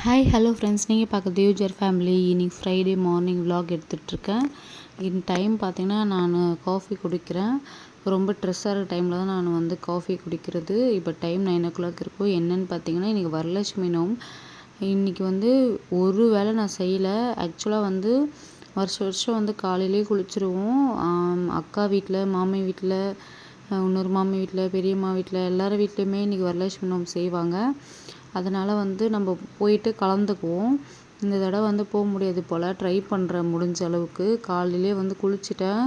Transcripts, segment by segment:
Hi hello friends, நீங்கள் பார்க்குறது user family. இன்னைக்கு ஃப்ரைடே மார்னிங் விலாக் எடுத்துகிட்ருக்கேன். டைம் பார்த்திங்கன்னா நான் காஃபி குடிக்கிறேன். ரொம்ப ஸ்ட்ரெஸ்ஸாக இருக்க டைமில் தான் நான் வந்து காஃபி குடிக்கிறது. இப்போ டைம் 9 o'clock இருக்கும். என்னென்னு பார்த்தீங்கன்னா இன்றைக்கி வரலட்சுமி நோம்பு. இன்றைக்கி வந்து ஒரு வேளை நான் செய்யலை. ஆக்சுவலாக வந்து வருஷம் வந்து காலையிலே குளிச்சுருவோம். அக்கா வீட்டில், மாமி வீட்டில், இன்னொரு மாமி வீட்டில், பெரியம்மா வீட்டில் எல்லார் வீட்லேயுமே இன்றைக்கி வரலட்சுமி நோம்பு செய்வாங்க. அதனால் வந்து நம்ம போயிட்டு கலந்துக்குவோம். இந்த தடவை வந்து போக முடியாது போல். ட்ரை பண்ணுறேன் முடிஞ்ச அளவுக்கு. காலையிலே வந்து குளிச்சுட்டேன்.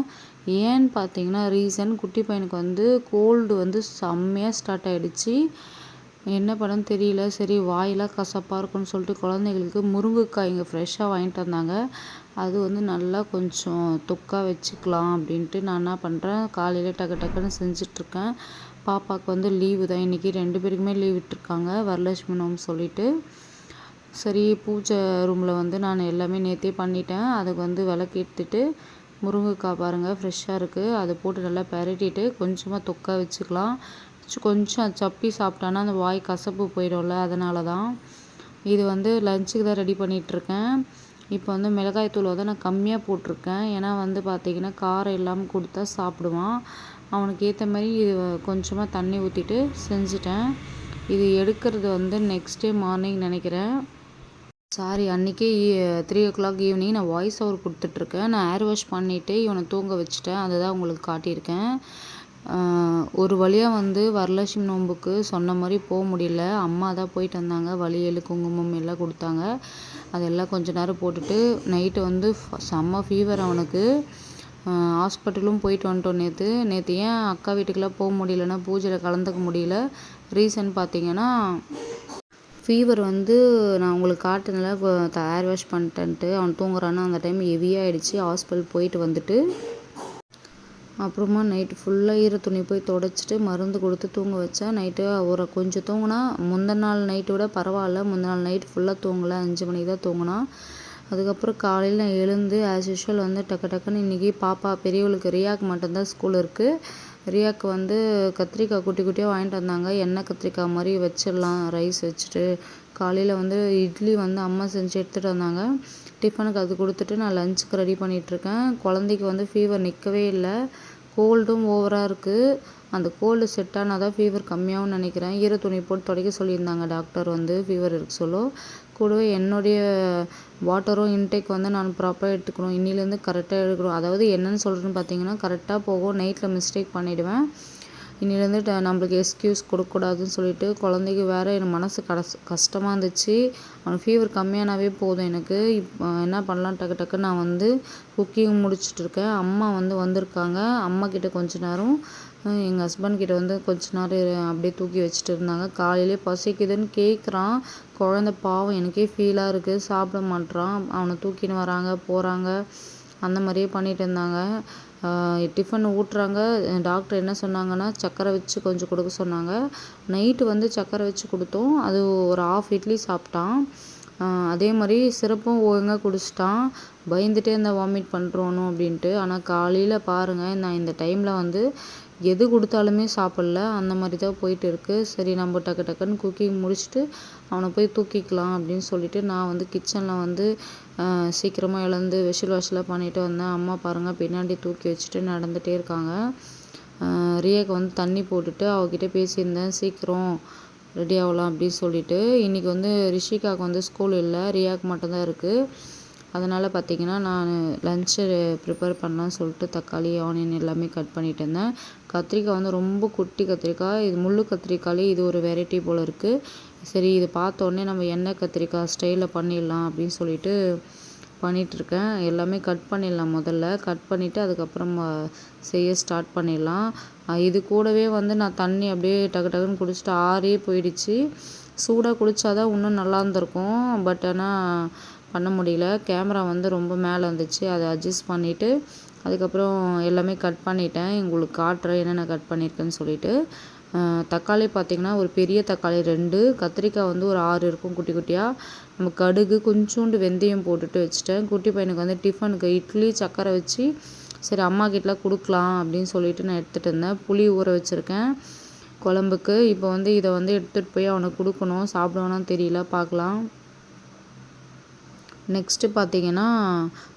ஏன்னு பார்த்தீங்கன்னா ரீசன், குட்டி பையனுக்கு வந்து கோல்டு வந்து செம்மையாக ஸ்டார்ட் ஆகிடுச்சு. என்ன பண்ணன்னு தெரியல. சரி வாயெல்லாம் கசப்பாக இருக்குன்னு சொல்லிட்டு குழந்தைங்களுக்கு முருங்கைக்காய் இங்கே ஃப்ரெஷ்ஷாக வாங்கிட்டு வந்தாங்க. அது வந்து நல்லா கொஞ்சம் தொக்கா வச்சுக்கலாம் அப்படின்ட்டு நான் என்ன பண்ணுறேன், காலையில் டக்குன்னு செஞ்சிட்ருக்கேன். பாப்பாவுக்கு வந்து லீவு தான் இன்றைக்கி. 2 பேருக்குமே லீவ் விட்டுருக்காங்க வரலட்சுமி நோம்பு சொல்லிட்டு. சரி பூஜை ரூமில் வந்து நான் எல்லாமே நேற்றே பண்ணிட்டேன். அதுக்கு வந்து விளக்கேற்றிட்டு முருங்கைக்காய் பாருங்கள் ஃப்ரெஷ்ஷாக இருக்குது. அதை போட்டு நல்லா பெரட்டிட்டு கொஞ்சமாக தொக்கா வச்சுக்கலாம். கொஞ்சம் சப்பி சாப்பிட்டானா அந்த வாய் கசப்பு போயிடும்ல, அதனால தான். இது வந்து லஞ்சுக்கு தான் ரெடி பண்ணிகிட்ருக்கேன். இப்போ வந்து மிளகாய்த்தூள் வந்து நான் கம்மியாக போட்டிருக்கேன். ஏன்னா வந்து பார்த்திங்கன்னா காரம் இல்லாமல் கொடுத்தா சாப்பிடுவான். அவனுக்கு ஏற்ற மாதிரி இது கொஞ்சமாக தண்ணி ஊற்றிட்டு செஞ்சுட்டேன். இது எடுக்கிறது வந்து நெக்ஸ்ட் டே மார்னிங் நினைக்கிறேன். சாரி, அன்றைக்கி 3 o'clock ஈவினிங் நான் வாய்ஸ் ஓவர் கொடுத்துட்ருக்கேன். நான் ஹேர் வாஷ் பண்ணிவிட்டு இவனை தூங்க வச்சுட்டேன். அதை தான் உங்களுக்கு காட்டியிருக்கேன். ஒரு வழியாக வந்து வரலட்சுமி நோம்புக்கு சொன்ன மாதிரி போக முடியல. அம்மா தான் போயிட்டு வந்தாங்க. வளையல், குங்குமம் எல்லாம் கொடுத்தாங்க. அதெல்லாம் கொஞ்ச நேரம் போட்டுட்டு நைட்டு வந்து செம்ம ஃபீவர் அவனுக்கு. ஹாஸ்பிட்டலும் போயிட்டு வந்துட்டோம் நேற்று. ஏன் அக்கா வீட்டுக்கெல்லாம் போக முடியலன்னா பூஜையில் கலந்துக்க முடியல. ரீசன் பார்த்திங்கன்னா ஃபீவர் வந்து நான் உங்களுக்கு காட்டுனல ஹேர் வாஷ் பண்ணிட்டேன்ட்டு அவன் தூங்குறான்னா அந்த டைம் ஹெவியாகிடுச்சு. ஹாஸ்பிட்டல் போயிட்டு வந்துட்டு அப்புறமா நைட்டு ஃபுல்லாக ஈர துணி போய் துடைச்சிட்டு மருந்து கொடுத்து தூங்க வச்சேன். நைட்டு ஒரு கொஞ்சம் தூங்கினா. முந்தின நாள் நைட்டு விட பரவாயில்ல. முந்தின நாள் நைட் ஃபுல்லாக தூங்கலை. 5 மணிக்கு தான் தூங்கினா. அதுக்கப்புறம் காலையில் நான் எழுந்து ஆஸ் யூஷுவல் வந்து டக்குன்னு இன்றைக்கி பாப்பா பெரியவளுக்கு ரியாக்கு மட்டும்தான் ஸ்கூல் இருக்குது. ரியாக்கு வந்து கத்திரிக்காய் குட்டி குட்டியாக வாங்கிட்டு வந்தாங்க. எண்ணெய் கத்திரிக்காய் மாதிரி வச்சிடலாம் ரைஸ் வச்சுட்டு. காலையில் வந்து இட்லி வந்து அம்மா செஞ்சு எடுத்துகிட்டு வந்தாங்க. டிஃபனுக்கு அது கொடுத்துட்டு நான் லஞ்சுக்கு ரெடி பண்ணிகிட்ருக்கேன். குழந்தைக்கு வந்து ஃபீவர் நிற்கவே இல்லை. கோல்டும் ஓவராக இருக்குது. அந்த கோல்டு செட் ஆனால் தான் ஃபீவர் கம்மியாகும்னு நினைக்கிறேன். ஈர துணி போட்டு துடைக்க சொல்லியிருந்தாங்க டாக்டர் வந்து ஃபீவர் இருக்கு சொல்லும். கூடவே என்னுடைய வாட்டரும் இன்டேக் வந்து நான் ப்ராப்பராக எடுத்துக்கணும். இன்னிலேருந்து கரெக்டாக எடுக்கணும். அதாவது என்னென்னு சொல்கிறேன்னு பார்த்தீங்கன்னா கரெக்டாக போகும். நைட்டில் மிஸ்டேக் பண்ணிவிடுவேன். இன்னிலேருந்து நம்மளுக்கு எக்ஸ்கியூஸ் கொடுக்கக்கூடாதுன்னு சொல்லிட்டு குழந்தைக்கு வேறு எனக்கு மனசு கஷ்டமாக இருந்துச்சு. அவனுக்கு ஃபீவர் கம்மியானாவே போதும் எனக்கு. இப்போ என்ன பண்ணலாம், டக்குன்னு நான் வந்து குக்கிங் முடிச்சுட்ருக்கேன். அம்மா வந்து வந்திருக்காங்க. அம்மா கிட்ட கொஞ்ச நேரம், எங்கள் ஹஸ்பண்ட் கிட்ட வந்து கொஞ்ச நேரம் அப்படியே தூக்கி வச்சுட்டு இருந்தாங்க. காலையிலே பசிக்குதுன்னு கேட்குறான். குழந்த பாவம், எனக்கே ஃபீலாக இருக்குது. சாப்பிட மாட்றான். அவனை தூக்கின்னு வராங்க போகிறாங்க, அந்த மாதிரியே பண்ணிகிட்டு இருந்தாங்க. டிஃபன் ஊட்டுறாங்க. டாக்டர் என்ன சொன்னாங்கன்னா சர்க்கரை வச்சு கொஞ்சம் கொடுக்க சொன்னாங்க. நைட்டு வந்து சர்க்கரை வச்சு கொடுத்தோம். அது ஒரு 1/2 இட்லி சாப்பிட்டான். அதே மாதிரி சிரப்பும் ஒழுங்காக குடிச்சிட்டான். பயந்துட்டே இருந்தால் வாமிட் பண்ணுறோன்னு அப்படின்ட்டு. ஆனால் காலையில் பாருங்கள், நான் இந்த டைமில் வந்து எது கொடுத்தாலுமே சாப்பிடல. அந்த மாதிரி தான் போயிட்டு இருக்குது. சரி நம்ம டக்குன்னு குக்கிங் முடிச்சுட்டு அவனை போய் தூக்கிக்கலாம் அப்படின்னு சொல்லிட்டு நான் வந்து கிச்சனில் வந்து சீக்கிரமாக எழுந்து வெஷில் வாஷ்லாம் பண்ணிட்டு வந்தேன். அம்மா பாருங்கள் பின்னாடி தூக்கி வச்சுட்டு நடந்துகிட்டே இருக்காங்க. ரியாக்கு வந்து தண்ணி போட்டுட்டு அவகிட்ட பேசியிருந்தேன், சீக்கிரம் ரெடி ஆகலாம் அப்படின்னு சொல்லிட்டு. இன்றைக்கி வந்து ரிஷிகாவுக்கு வந்து ஸ்கூல் இல்லை, ரியாக்கு மட்டும்தான் இருக்குது. அதனால் பார்த்திங்கன்னா நான் லன்ச்சு ப்ரிப்பேர் பண்ணலான்னு சொல்லிட்டு தக்காளி, ஆனியன் எல்லாமே கட் பண்ணிட்டு இருந்தேன். கத்திரிக்காய் வந்து ரொம்ப குட்டி கத்திரிக்காய். இது முள்ளு கத்திரிக்காயிலே இது ஒரு வெரைட்டி போல் இருக்குது. சரி இது பார்த்தோன்னே நம்ம எண்ணெய் கத்திரிக்காய் ஸ்டைலில் பண்ணிடலாம் அப்படின்னு சொல்லிட்டு பண்ணிகிட்ருக்கேன். எல்லாமே கட் பண்ணிடலாம். முதல்ல கட் பண்ணிவிட்டு அதுக்கப்புறம் செய்ய ஸ்டார்ட் பண்ணிடலாம். இது கூடவே வந்து நான் தண்ணி அப்படியே டக்குன்னு குடிச்சிட்டு ஆறியே போயிடுச்சு. சூடாக குடித்தாதான் இன்னும் நல்லா இருந்திருக்கும். பட் ஆனால் பண்ண முடியல. கேமரா வந்து ரொம்ப மேலே இருந்துச்சு. அதை அட்ஜஸ்ட் பண்ணிவிட்டு அதுக்கப்புறம் எல்லாமே கட் பண்ணிட்டேன். உங்களுக்கு காட்டுறேன் என்னென்ன கட் பண்ணியிருக்கேன்னு சொல்லிட்டு. தக்காளி பார்த்திங்கன்னா ஒரு பெரிய தக்காளி 2, கத்திரிக்காய் வந்து ஒரு 6 இருக்கும் குட்டி குட்டியாக. நம்ம கடுகு கொஞ்சோண்டு வெந்தயம் போட்டுட்டு வச்சுட்டேன். குட்டி பையனுக்கு வந்து டிஃபனுக்கு இட்லி சர்க்கரை வச்சு சரி அம்மா கிட்டலாம் கொடுக்கலாம் அப்படின்னு சொல்லிட்டு நான் எடுத்துகிட்டு இருந்தேன். புளி ஊற வச்சுருக்கேன் குழம்புக்கு. இப்போ வந்து இதை வந்து எடுத்துகிட்டு போய் அவனுக்கு கொடுக்கணும். சாப்பிடுவானான்னு தெரியல, பார்க்கலாம். நெக்ஸ்ட்டு பார்த்தீங்கன்னா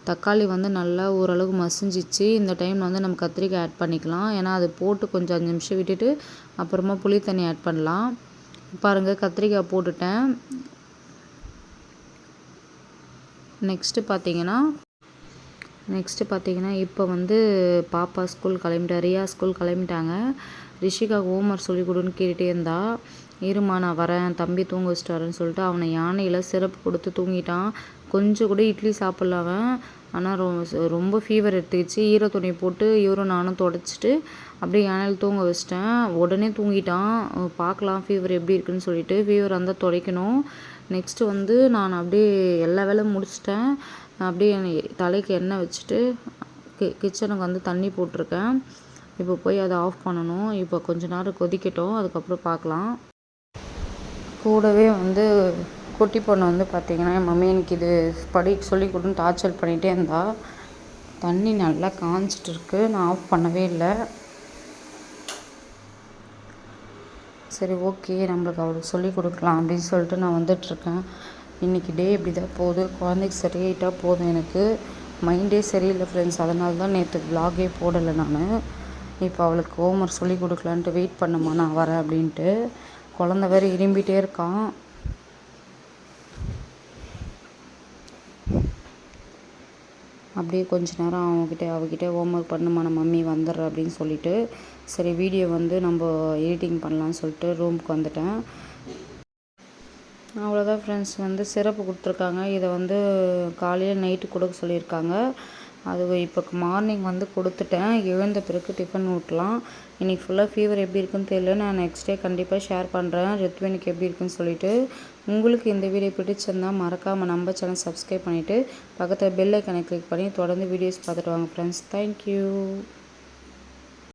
தக்காளி வந்து நல்லா ஓரளவுக்கு மசிஞ்சிச்சு. இந்த டைமில் வந்து நம்ம கத்திரிக்காய் ஆட் பண்ணிக்கலாம். ஏன்னா அது போட்டு கொஞ்சம் 5 நிமிஷம் விட்டுட்டு அப்புறமா புளி தண்ணி ஆட் பண்ணலாம். பாருங்கள் கத்திரிக்காய் போட்டுட்டேன். நெக்ஸ்ட்டு பார்த்தீங்கன்னா இப்போ வந்து பாப்பா ஸ்கூல் கிளம்பிட்டா, ரியா ஸ்கூல் கிளம்பிட்டாங்க. ரிஷிகா ஹோம்ஒர்க் சொல்லி கொடுன்னு கேட்டுகிட்டே இருந்தா. இருமா நான் வரேன், தம்பி தூங்க வச்சுட்டாருன்னு சொல்லிட்டு அவனை யானையில் சிரப்பு கொடுத்து தூங்கிட்டான். கொஞ்சம் கூட இட்லி சாப்பிடல அவன். ஆனால் ரொம்ப ஃபீவர் எடுத்துக்கிச்சு. ஈர துணி போட்டு இவரும் நானும் தொடச்சிட்டு அப்படியே யானையில் தூங்க வச்சிட்டேன். உடனே தூங்கிட்டான். பார்க்கலாம் ஃபீவர் எப்படி இருக்குன்னு சொல்லிட்டு. ஃபீவர் வந்தால் துடைக்கணும். நெக்ஸ்ட்டு வந்து நான் அப்படியே எல்லா வேலையும் முடிச்சிட்டேன். அப்படியே தலைக்கு எண்ணெய் வச்சுட்டு கிச்சனுக்கு வந்து தண்ணி போட்டிருக்கேன். இப்போ போய் அதை ஆஃப் பண்ணணும். இப்போ கொஞ்ச நேரம் கொதிக்கட்டும், அதுக்கப்புறம் பார்க்கலாம். கூடவே வந்து குட்டி பொண்ணு வந்து பார்த்திங்கன்னா என் மம்மி எனக்கு இது சொல்லி கொடுன்னு டார்ச்சர் பண்ணிகிட்டே இருந்தா. தண்ணி நல்லா காஞ்சிட்டு இருக்கு, நான் ஆஃப் பண்ணவே இல்லை. சரி ஓகே நம்மளுக்கு அவளுக்கு சொல்லி கொடுக்கலாம் அப்படின்னு சொல்லிட்டு நான் வந்துட்டுருக்கேன். இன்றைக்கி டே இப்படி தான் போகுது. குழந்தைக்கு சரியாயிட்டால் போதும். எனக்கு மைண்டே சரியில்லை ஃப்ரெண்ட்ஸ். அதனால தான் நேற்று விலாகே போடலை நான். இப்போ அவளுக்கு ஹோம்ஒர்க் சொல்லி கொடுக்கலான்ட்டு வெயிட் பண்ணுமா நான் வரேன் அப்படின்ட்டு. குழந்த வேறு இரும்பிகிட்டே இருக்கான். அப்படியே கொஞ்ச நேரம் அவகிட்ட ஹோம்ஒர்க் பண்ணுமா நான் மம்மி வந்துடுறேன் அப்படின்னு சொல்லிட்டு சரி வீடியோ வந்து நம்ம எடிட்டிங் பண்ணலான்னு சொல்லிட்டு ரூமுக்கு வந்துட்டேன். அவ்வளோதான் ஃப்ரெண்ட்ஸ். வந்து சிரப்பு கொடுத்துருக்காங்க. இதை வந்து காலையில் நைட்டு கொடுக்க சொல்லியிருக்காங்க. அது இப்போ மார்னிங் வந்து கொடுத்துட்டேன். எழுந்த பிறகு டிஃபன் ஊட்டலாம். இன்றைக்கி ஃபுல்லாக ஃபீவர் எப்படி இருக்குன்னு தெரியல. நான் நெக்ஸ்ட் டே கண்டிப்பாக ஷேர் பண்ணுறேன் ரித்வினுக்கு எப்படி இருக்குன்னு சொல்லிட்டு. உங்களுக்கு இந்த வீடியோ பிடிச்சிருந்தால் மறக்காமல் நம்ம சேனல் சப்ஸ்கிரைப் பண்ணிவிட்டு பக்கத்தில் பெல் ஐக்கானை கிளிக் பண்ணி தொடர்ந்து வீடியோஸ் பார்த்துட்டு வாங்க ஃப்ரெண்ட்ஸ். தேங்க்யூ.